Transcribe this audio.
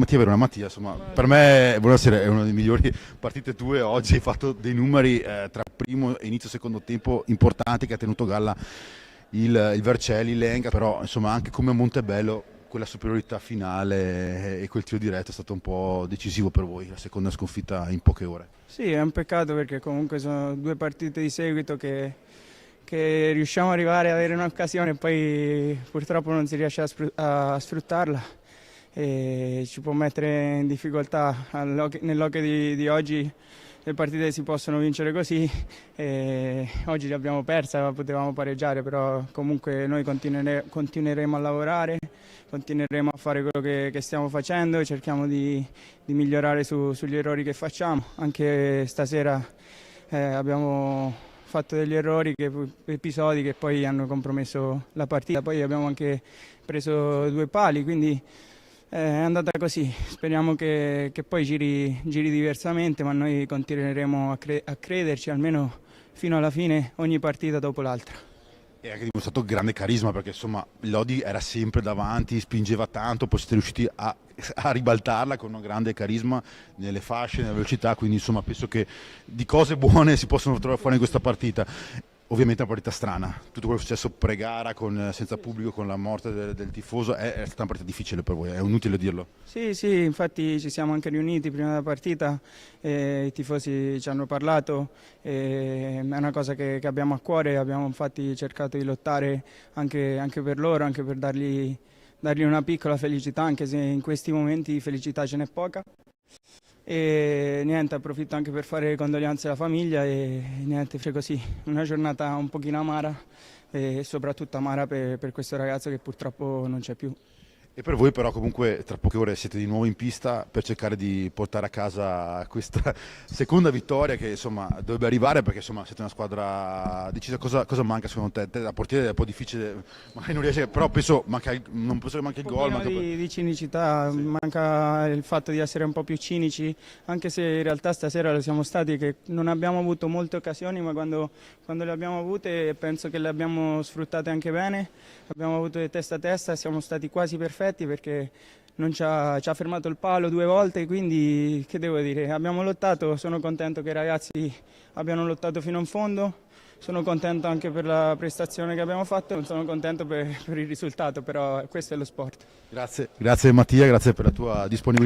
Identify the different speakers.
Speaker 1: Mattia Verona, Mattia, insomma, per me buonasera, è una delle migliori partite tue oggi, hai fatto dei numeri tra primo e inizio secondo tempo importanti che ha tenuto a galla il Vercelli, l'Enga, però insomma anche come a Montebello quella superiorità finale e quel tiro diretto è stato un po' decisivo per voi, la seconda sconfitta in poche ore.
Speaker 2: Sì, è un peccato perché comunque sono due partite di seguito che riusciamo ad arrivare ad avere un'occasione e poi purtroppo non si riesce a sfruttarla e ci può mettere in difficoltà. Nell'occhio di oggi le partite si possono vincere così e oggi le abbiamo perse, potevamo pareggiare, però comunque noi continueremo a lavorare, continueremo a fare quello che stiamo facendo e cerchiamo di migliorare sugli errori che facciamo. Anche stasera abbiamo fatto degli errori, episodi che poi hanno compromesso la partita, poi abbiamo anche preso due pali, quindi è andata così. Speriamo che poi giri diversamente, ma noi continueremo a crederci almeno fino alla fine, ogni partita dopo l'altra.
Speaker 1: E anche dimostrato grande carisma perché insomma Lodi era sempre davanti, spingeva tanto, poi siete riusciti a ribaltarla con un grande carisma nelle fasce, nella velocità, quindi insomma penso che di cose buone si possono trovare fuori in questa partita. Ovviamente è una partita strana, tutto quello che è successo pre-gara senza pubblico, con la morte del tifoso, è stata una partita difficile per voi, è inutile dirlo.
Speaker 2: Sì, sì, infatti ci siamo anche riuniti prima della partita, i tifosi ci hanno parlato, è una cosa che abbiamo a cuore, abbiamo infatti cercato di lottare anche per loro, anche per dargli una piccola felicità, anche se in questi momenti felicità ce n'è poca. E niente, approfitto anche per fare condoglianze alla famiglia e niente, fai così, una giornata un pochino amara e soprattutto amara per questo ragazzo che purtroppo non c'è più.
Speaker 1: E per voi però comunque tra poche ore siete di nuovo in pista per cercare di portare a casa questa seconda vittoria che insomma dovrebbe arrivare, perché insomma siete una squadra decisa. Cosa manca secondo te? La portiere è un po' difficile, magari non riesce, però penso non penso che manchi il gol.
Speaker 2: Di cinicità, sì. Manca il fatto di essere un po' più cinici, anche se in realtà stasera lo siamo stati, che non abbiamo avuto molte occasioni, ma quando le abbiamo avute penso che le abbiamo sfruttate anche bene, abbiamo avuto testa a testa, siamo stati quasi perfetti perché non ci ha fermato il palo due volte, quindi che devo dire, abbiamo lottato, sono contento che i ragazzi abbiano lottato fino in fondo. Sono contento anche per la prestazione che abbiamo fatto, non sono contento per il risultato, però questo è lo sport.
Speaker 1: Grazie Mattia, grazie per la tua disponibilità.